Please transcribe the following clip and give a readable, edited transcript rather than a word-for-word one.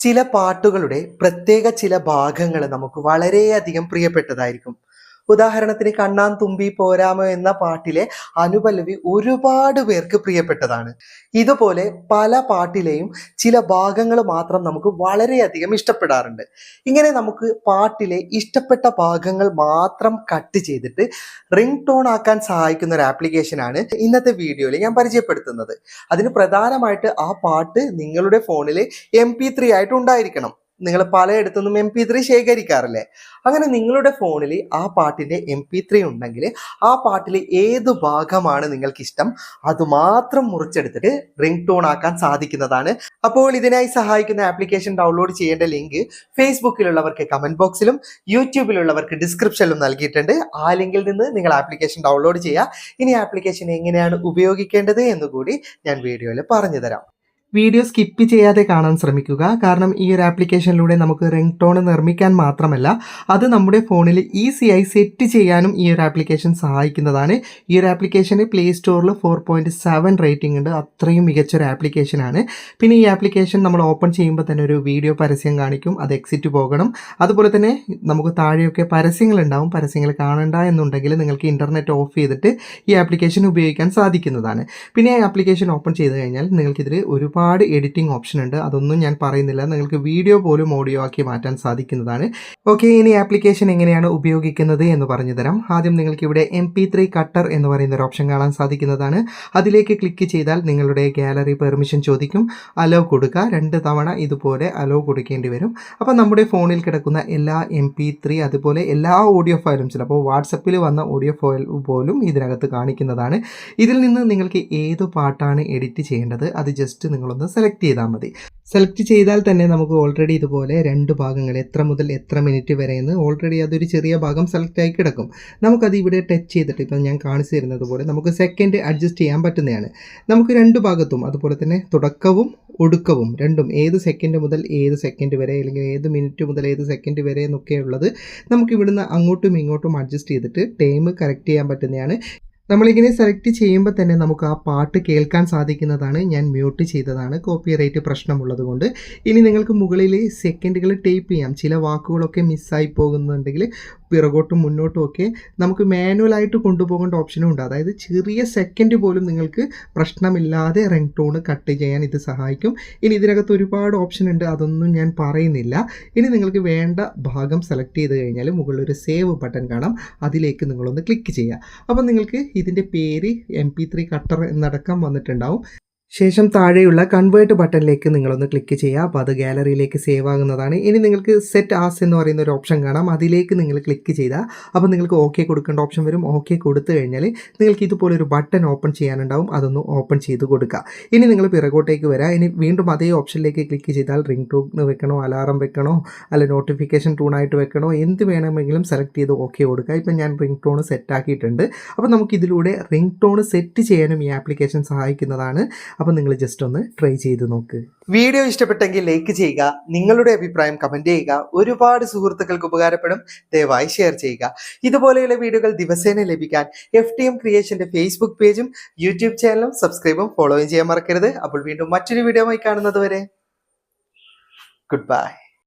ചില പാട്ടുകളുടെ പ്രത്യേക ചില ഭാഗങ്ങൾ നമുക്ക് വളരെയധികം പ്രിയപ്പെട്ടതായിരിക്കും. ഉദാഹരണത്തിന് കണ്ണാൻ തുമ്പി പോരാമോ എന്ന പാട്ടിലെ അനുപല്ലവി ഒരുപാട് പേർക്ക് പ്രിയപ്പെട്ടതാണ്. ഇതുപോലെ പല പാട്ടിലെയും ചില ഭാഗങ്ങൾ മാത്രം നമുക്ക് വളരെയധികം ഇഷ്ടപ്പെടാറുണ്ട്. ഇങ്ങനെ നമുക്ക് പാട്ടിലെ ഇഷ്ടപ്പെട്ട ഭാഗങ്ങൾ മാത്രം കട്ട് ചെയ്തിട്ട് റിംഗ് ടോൺ ആക്കാൻ സഹായിക്കുന്ന ഒരു ആപ്ലിക്കേഷനാണ് ഇന്നത്തെ വീഡിയോയിൽ ഞാൻ പരിചയപ്പെടുത്തുന്നത്. അതിന് പ്രധാനമായിട്ട് ആ പാട്ട് നിങ്ങളുടെ ഫോണിൽ MP3 ആയിട്ട് ഉണ്ടായിരിക്കണം. നിങ്ങൾ പലയിടത്തുനിന്നും MP3 ശേഖരിക്കാറില്ലേ? അങ്ങനെ നിങ്ങളുടെ ഫോണിൽ ആ പാട്ടിന്റെ MP3 ഉണ്ടെങ്കിൽ ആ പാട്ടിലെ ഏത് ഭാഗമാണ് നിങ്ങൾക്ക് ഇഷ്ടം അത് മാത്രം മുറിച്ചെടുത്തിട്ട് റിംഗ് ടോൺ ആക്കാൻ സാധിക്കുന്നതാണ്. അപ്പോൾ ഇതിനായി സഹായിക്കുന്ന ആപ്ലിക്കേഷൻ ഡൗൺലോഡ് ചെയ്യേണ്ട ലിങ്ക് ഫേസ്ബുക്കിലുള്ളവർക്ക് കമന്റ് ബോക്സിലും യൂട്യൂബിലുള്ളവർക്ക് ഡിസ്ക്രിപ്ഷനിലും നൽകിയിട്ടുണ്ട്. ആ ലിങ്കിൽ നിന്ന് നിങ്ങൾ ആപ്ലിക്കേഷൻ ഡൗൺലോഡ് ചെയ്യുക. ഇനി ആപ്ലിക്കേഷൻ എങ്ങനെയാണ് ഉപയോഗിക്കേണ്ടത് എന്നുകൂടി ഞാൻ വീഡിയോയിൽ പറഞ്ഞു തരാം. വീഡിയോ സ്കിപ്പ് ചെയ്യാതെ കാണാൻ ശ്രമിക്കുക. കാരണം ഈ ഒരു ആപ്ലിക്കേഷനിലൂടെ നമുക്ക് റിംഗ് ടോൺ നിർമ്മിക്കാൻ മാത്രമല്ല അത് നമ്മുടെ ഫോണിൽ ഈസിയായി സെറ്റ് ചെയ്യാനും ഈ ഒരു ആപ്ലിക്കേഷൻ സഹായിക്കുന്നതാണ്. ഈ ഒരു ആപ്ലിക്കേഷന് പ്ലേ സ്റ്റോറിൽ 4.7 റേറ്റിംഗ് ഉണ്ട്. അത്രയും മികച്ചൊരു ആപ്ലിക്കേഷനാണ്. പിന്നെ ഈ ആപ്ലിക്കേഷൻ നമ്മൾ ഓപ്പൺ ചെയ്യുമ്പോൾ തന്നെ ഒരു വീഡിയോ പരസ്യം കാണിക്കും, അത് എക്സിറ്റ് പോകണം. അതുപോലെ തന്നെ നമുക്ക് താഴെയൊക്കെ പരസ്യങ്ങളുണ്ടാവും. പരസ്യങ്ങൾ കാണണ്ട എന്നുണ്ടെങ്കിൽ നിങ്ങൾക്ക് ഇൻ്റർനെറ്റ് ഓഫ് ചെയ്തിട്ട് ഈ ആപ്ലിക്കേഷൻ ഉപയോഗിക്കാൻ സാധിക്കുന്നതാണ്. പിന്നെ ഈ ആപ്ലിക്കേഷൻ ഓപ്പൺ ചെയ്ത് കഴിഞ്ഞാൽ നിങ്ങൾക്കിതിൽ ഒരുപാട് എഡിറ്റിംഗ് ഓപ്ഷൻ ഉണ്ട്. അതൊന്നും ഞാൻ പറയുന്നില്ല. നിങ്ങൾക്ക് വീഡിയോ പോലും ഓഡിയോ ആക്കി മാറ്റാൻ സാധിക്കുന്നതാണ്. ഓക്കെ, ഇനി ആപ്ലിക്കേഷൻ എങ്ങനെയാണ് ഉപയോഗിക്കുന്നത് എന്ന് പറഞ്ഞു തരാം. ആദ്യം നിങ്ങൾക്ക് ഇവിടെ MP3 കട്ടർ എന്ന് പറയുന്ന ഒരു ഓപ്ഷൻ കാണാൻ സാധിക്കുന്നതാണ്. അതിലേക്ക് ക്ലിക്ക് ചെയ്താൽ നിങ്ങളുടെ ഗാലറി പെർമിഷൻ ചോദിക്കും. അലോ കൊടുക്കുക. 2 തവണ ഇതുപോലെ അലോ കൊടുക്കേണ്ടി വരും. അപ്പോൾ നമ്മുടെ ഫോണിൽ കിടക്കുന്ന എല്ലാ MP3 അതുപോലെ എല്ലാ ഓഡിയോ ഫയലും ചിലപ്പോൾ വാട്സപ്പിൽ വന്ന ഓഡിയോ ഫയൽ പോലും ഇതിനകത്ത് കാണിക്കുന്നതാണ്. ഇതിൽ നിന്ന് നിങ്ങൾക്ക് ഏത് പാട്ടാണ് എഡിറ്റ് ചെയ്യേണ്ടത് അത് ജസ്റ്റ് നിങ്ങളൊന്ന് സെലക്ട് ചെയ്താൽ മതി. സെലക്ട് ചെയ്താൽ തന്നെ നമുക്ക് ഓൾറെഡി ഇതുപോലെ 2 ഭാഗങ്ങൾ എത്ര മുതൽ എത്ര മിനിറ്റ് വരെ എന്ന് ഓൾറെഡി അതൊരു ചെറിയ ഭാഗം സെലക്ട് ആയി കിടക്കും. നമുക്കത് ഇവിടെ ടച്ച് ചെയ്തിട്ട് ഇപ്പം ഞാൻ കാണിച്ചു തരുന്നത് പോലെ നമുക്ക് സെക്കൻഡ് അഡ്ജസ്റ്റ് ചെയ്യാൻ പറ്റുന്നതാണ്. നമുക്ക് 2 ഭാഗത്തും അതുപോലെ തന്നെ തുടക്കവും ഒടുക്കവും രണ്ടും ഏത് സെക്കൻഡ് മുതൽ ഏത് സെക്കൻഡ് വരെ അല്ലെങ്കിൽ ഏത് മിനിറ്റ് മുതൽ ഏത് സെക്കൻഡ് വരെ എന്നൊക്കെ ഉള്ളത് നമുക്ക് ഇവിടുന്ന് അങ്ങോട്ടും ഇങ്ങോട്ടും അഡ്ജസ്റ്റ് ചെയ്തിട്ട് ടൈം കറക്റ്റ് ചെയ്യാൻ പറ്റുന്നതാണ്. നമ്മളിങ്ങനെ സെലക്ട് ചെയ്യുമ്പോൾ തന്നെ നമുക്ക് ആ പാട്ട് കേൾക്കാൻ സാധിക്കുന്നതാണ്. ഞാൻ മ്യൂട്ട് ചെയ്തതാണ്, കോപ്പിറൈറ്റ് പ്രശ്നമുള്ളത് കൊണ്ട്. ഇനി നിങ്ങൾക്ക് മുകളിൽ സെക്കൻഡുകൾ ടൈപ്പ് ചെയ്യാം. ചില വാക്കുകളൊക്കെ മിസ്സായി പോകുന്നുണ്ടെങ്കിൽ പിറകോട്ടും മുന്നോട്ടും ഒക്കെ നമുക്ക് മാനുവലായിട്ട് കൊണ്ടുപോകേണ്ട ഓപ്ഷനും ഉണ്ട്. അതായത് ചെറിയ സെക്കൻഡ് പോലും നിങ്ങൾക്ക് പ്രശ്നമില്ലാതെ റിംഗ് ടോൺ കട്ട് ചെയ്യാൻ ഇത് സഹായിക്കും. ഇനി ഇതിനകത്ത് ഒരുപാട് ഓപ്ഷൻ ഉണ്ട്, അതൊന്നും ഞാൻ പറയുന്നില്ല. ഇനി നിങ്ങൾക്ക് വേണ്ട ഭാഗം സെലക്ട് ചെയ്ത് കഴിഞ്ഞാൽ മുകളിലൊരു സേവ് ബട്ടൺ കാണാം, അതിലേക്ക് നിങ്ങളൊന്ന് ക്ലിക്ക് ചെയ്യുക. അപ്പം നിങ്ങൾക്ക് ഇതിൻ്റെ പേര് MP3 കട്ടർ എന്നടക്കം വന്നിട്ടുണ്ടാവും. ശേഷം താഴെയുള്ള കൺവേർട്ട് ബട്ടണിലേക്ക് നിങ്ങളൊന്ന് ക്ലിക്ക് ചെയ്യുക. അപ്പോൾ അത് ഗാലറിയിലേക്ക് സേവ് ആകുന്നതാണ്. ഇനി നിങ്ങൾക്ക് സെറ്റ് ആസ് എന്ന് പറയുന്ന ഒരു ഓപ്ഷൻ കാണാം, അതിലേക്ക് നിങ്ങൾ ക്ലിക്ക് ചെയ്താൽ അപ്പോൾ നിങ്ങൾക്ക് ഓക്കെ കൊടുക്കേണ്ട ഓപ്ഷൻ വരും. ഓക്കെ കൊടുത്തു കഴിഞ്ഞാൽ നിങ്ങൾക്ക് ഇതുപോലെ ഒരു ബട്ടൺ ഓപ്പൺ ചെയ്യാനുണ്ടാവും, അതൊന്ന് ഓപ്പൺ ചെയ്ത് കൊടുക്കുക. ഇനി നിങ്ങൾ പിറകോട്ടേക്ക് വരിക. ഇനി വീണ്ടും അതേ ഓപ്ഷനിലേക്ക് ക്ലിക്ക് ചെയ്താൽ റിംഗ് ടോൺ വെക്കണോ, അലാറം വെക്കണോ, അല്ല നോട്ടിഫിക്കേഷൻ ടൂണായിട്ട് വെക്കണോ, എന്ത് വേണമെങ്കിലും സെലക്ട് ചെയ്ത് ഓക്കെ കൊടുക്കുക. ഇപ്പം ഞാൻ റിംഗ് ടോൺ സെറ്റാക്കിയിട്ടുണ്ട്. അപ്പോൾ നമുക്കിതിലൂടെ റിംഗ് ടോൺ സെറ്റ് ചെയ്യാനും ഈ ആപ്ലിക്കേഷൻ സഹായിക്കുന്നതാണ്. അപ്പോൾ നിങ്ങൾ ജസ്റ്റ് ഒന്ന് ട്രൈ ചെയ്ത് നോക്ക്. വീഡിയോ ഇഷ്ടപ്പെട്ടെങ്കിൽ ലൈക്ക് ചെയ്യുക, നിങ്ങളുടെ അഭിപ്രായം കമന്റ് ചെയ്യുക. ഒരുപാട് സുഹൃത്തുക്കൾക്ക് ഉപകാരപ്പെടും, ദയവായി ഷെയർ ചെയ്യുക. ഇതുപോലെയുള്ള വീഡിയോകൾ ദിവസേന ലഭിക്കാൻ FTM ക്രിയേഷന്റെ ഫേസ്ബുക്ക് പേജും യൂട്യൂബ് ചാനലും സബ്സ്ക്രൈബും ഫോളോയും ചെയ്യാൻ മറക്കരുത്. അപ്പോൾ വീണ്ടും മറ്റൊരു വീഡിയോ ആയി കാണുന്നത് വരെ ഗുഡ് ബൈ.